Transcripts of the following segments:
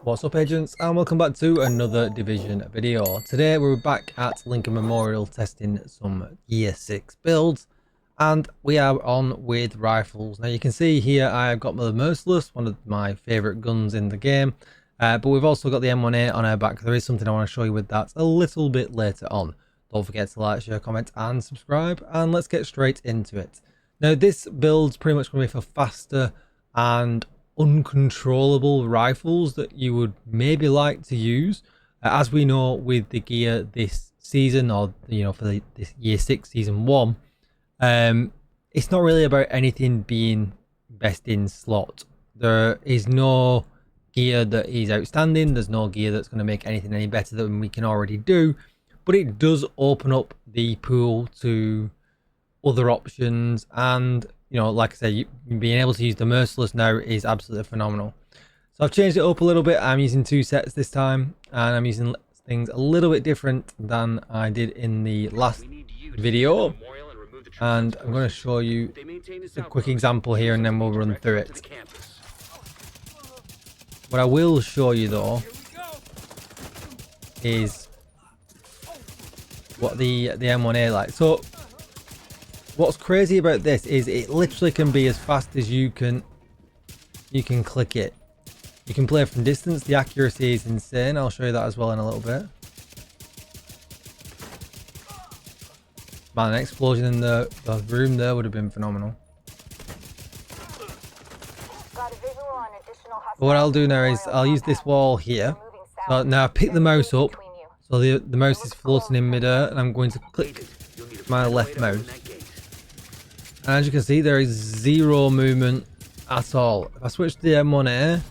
What's up, agents, and welcome back to another Division video. Today we're back at Lincoln Memorial testing some Gear 6 builds, and we are on with rifles. Now you can see here I've got the Merciless, one of my favourite guns in the game, but we've also got the M18 on our back. There is something I want to show you with that a little bit later on. Don't forget to like, share, comment and subscribe, and let's get straight into it. Now this build's pretty much going to be for faster and uncontrollable rifles that you would maybe like to use. As we know with the gear this season, or for this year 6 season 1, it's not really about anything being best in slot. There is no gear that is outstanding. There's no gear that's going to make anything any better than we can already do, but it does open up the pool to other options. And like I said, being able to use the Merciless now is absolutely phenomenal. So I've changed it up a little bit. I'm using 2 sets this time, and I'm using things a little bit different than I did in the last video. And I'm going to show you a quick example here, and then we'll run through it. What I will show you though is what the M1A like. So what's crazy about this is it literally can be as fast as you can click it. You can play from distance. The accuracy is insane. I'll show you that as well in a little bit. Man, an explosion in the room there would have been phenomenal. But what I'll do now is I'll use this wall here. So now I pick the mouse up. So the mouse is floating in midair, and I'm going to click my left mouse. And as you can see, there is zero movement at all. If I switch to the M1A,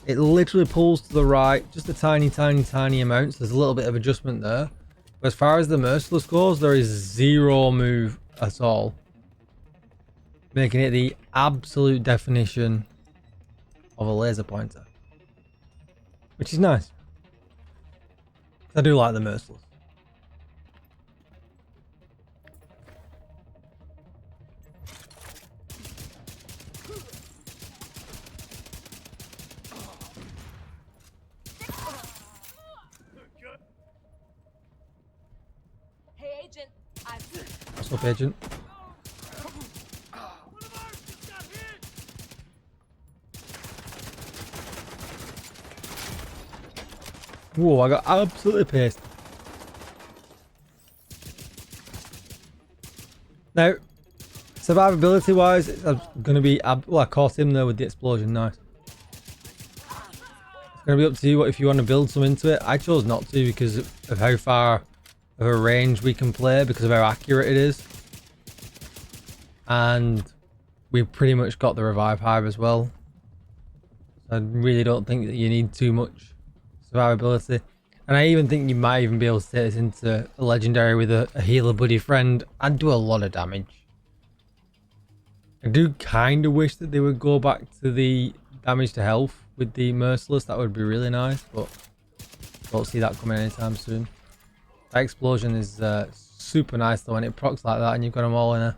it literally pulls to the right, just a tiny amount. So there's a little bit of adjustment there. But as far as the Merciless goes, there is zero move at all, making it the absolute definition of a laser pointer, which is nice. I do like the Merciless. What's up, agent? Whoa, I got absolutely pissed. Now, survivability wise, it's going to be... Well, I caught him there with the explosion. Nice. It's going to be up to you if you want to build some into it. I chose not to because of how far of a range we can play, because of how accurate it is. And we've pretty much got the revive hive as well. So I really don't think that you need too much survivability. And I even think you might even be able to take this into a legendary with a healer buddy friend and do a lot of damage. I do kind of wish that they would go back to the damage to health with the Merciless. That would be really nice, but don't see that coming anytime soon. That explosion is super nice though, when it procs like that and you've got them all in a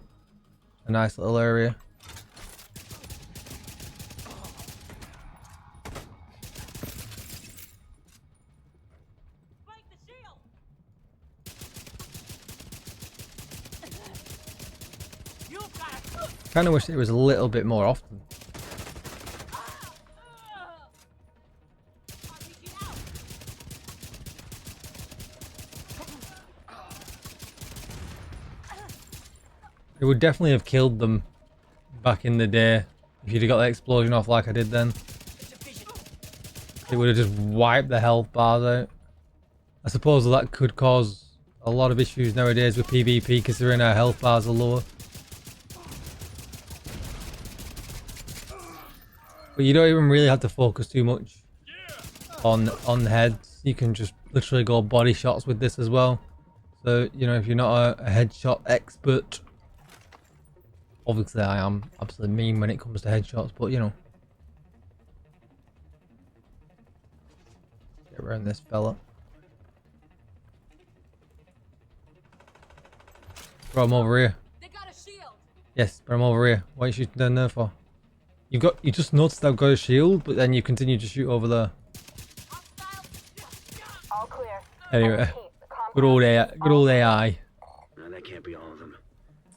nice little area. Kind of wish it was a little bit more often. It would definitely have killed them back in the day if you'd have got the explosion off like I did then. It would have just wiped the health bars out. I suppose that could cause a lot of issues nowadays with PvP, considering our health bars are lower. But you don't even really have to focus too much on the heads. You can just literally go body shots with this as well. So, if you're not a headshot expert, obviously I am absolutely mean when it comes to headshots, but get around this fella. Bro, I'm over here. They got a shield. Yes, but I'm over here. What are you shooting down there for? You just noticed I've got a shield, but then you continue to shoot over there. All clear. Anyway, good old AI. Good old AI. No, that can't be all of them.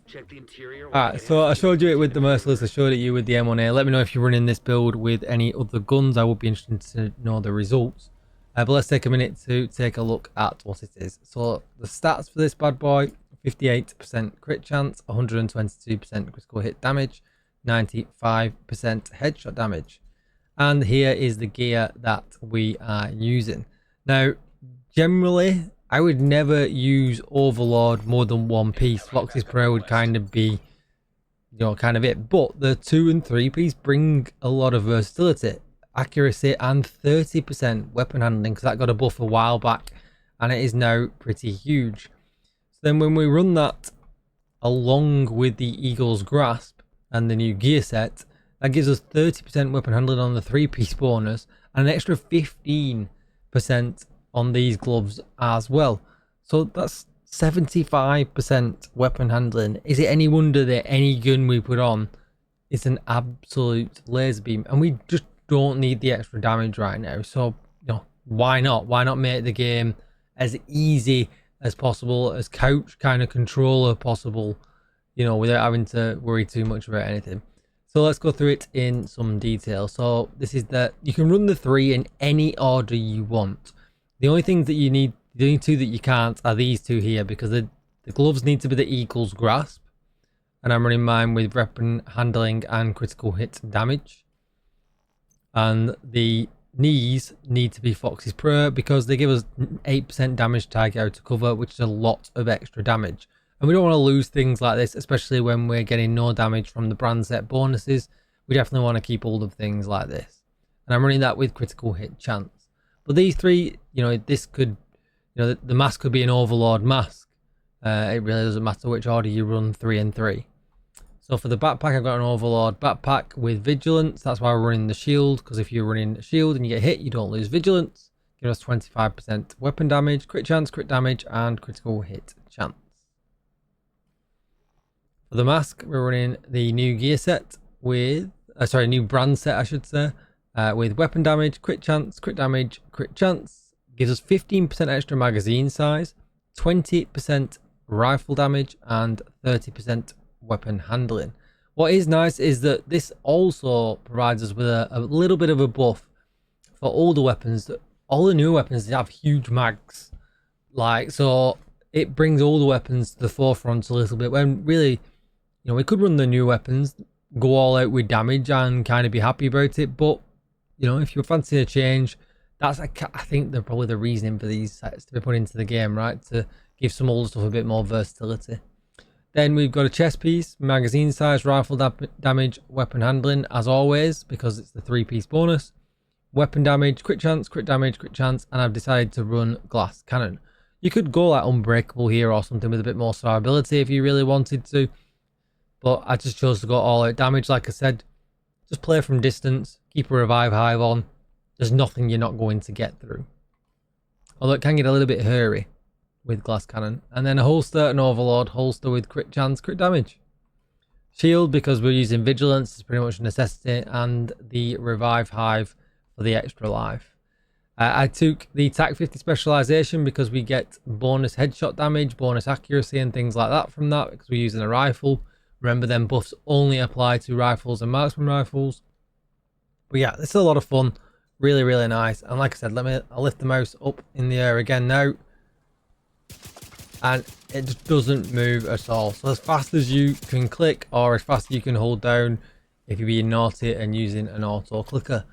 Check the interior. Alright, so I showed you it with the Merciless, I showed it you with the M1A. Let me know if you're running this build with any other guns. I would be interested to know the results. But let's take a minute to take a look at what it is. So the stats for this bad boy: 58% crit chance, 122% critical hit damage, 95% headshot damage. And here is the gear that we are using. Now, generally, I would never use Overlord more than one piece. Fox's Prayer would kind of be, kind of it. But the 2 and 3 piece bring a lot of versatility, accuracy, and 30% weapon handling, because that got a buff a while back, and it is now pretty huge. So then when we run that along with the Eagle's Grasp and the new gear set, that gives us 30% weapon handling on the 3-piece bonus, and an extra 15% on these gloves as well. So that's 75% weapon handling. Is it any wonder that any gun we put on is an absolute laser beam? And we just don't need the extra damage right now. So, why not? Why not make the game as easy as possible, as couch kind of controller possible, without having to worry too much about anything. So let's go through it in some detail. So this is you can run the 3 in any order you want. The only things that you need, the only 2 that you can't are these 2 here, because the gloves need to be the Eagle's Grasp. And I'm running mine with weapon handling and critical hit damage. And the knees need to be Fox's Prayer, because they give us 8% damage target out of cover, which is a lot of extra damage. And we don't want to lose things like this, especially when we're getting no damage from the brand set bonuses. We definitely want to keep hold of things like this. And I'm running that with critical hit chance. But these 3, this could, the mask could be an Overlord mask. It really doesn't matter which order you run 3 and 3. So for the backpack, I've got an Overlord backpack with Vigilance. That's why we're running the shield, because if you're running a shield and you get hit, you don't lose Vigilance. Give us 25% weapon damage, crit chance, crit damage, and critical hit chance. For the mask, we're running the new gear set with, new brand set, I should say. With weapon damage, crit chance, crit damage, crit chance. Gives us 15% extra magazine size, 20% rifle damage, and 30% weapon handling. What is nice is that this also provides us with a little bit of a buff for all the weapons. All the new weapons have huge mags. So it brings all the weapons to the forefront a little bit, when really, we could run the new weapons, go all out with damage and kind of be happy about it. But if you're fancying a change, I think they're probably the reasoning for these sets to be put into the game, right? To give some older stuff a bit more versatility. Then we've got a chest piece, magazine size, rifle damage, weapon handling, as always, because it's the 3-piece bonus. Weapon damage, crit chance, crit damage, crit chance, and I've decided to run glass cannon. You could go like Unbreakable here or something with a bit more survivability if you really wanted to. But I just chose to go all out damage. Like I said, just play from distance, keep a revive hive on. There's nothing you're not going to get through. Although it can get a little bit hairy with glass cannon. And then a holster, an Overlord holster with crit chance, crit damage. Shield, because we're using Vigilance, is pretty much a necessity. And the revive hive for the extra life. I took the TAC 50 specialization because we get bonus headshot damage, bonus accuracy, and things like that from that, because we're using a rifle. Remember, them buffs only apply to rifles and marksman rifles. But yeah, this is a lot of fun. Really, really nice. And like I said, I'll lift the mouse up in the air again now. And it just doesn't move at all. So as fast as you can click, or as fast as you can hold down if you're being naughty and using an auto clicker.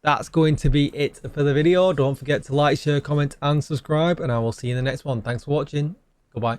That's going to be it for the video. Don't forget to like, share, comment, and subscribe. And I will see you in the next one. Thanks for watching. Goodbye.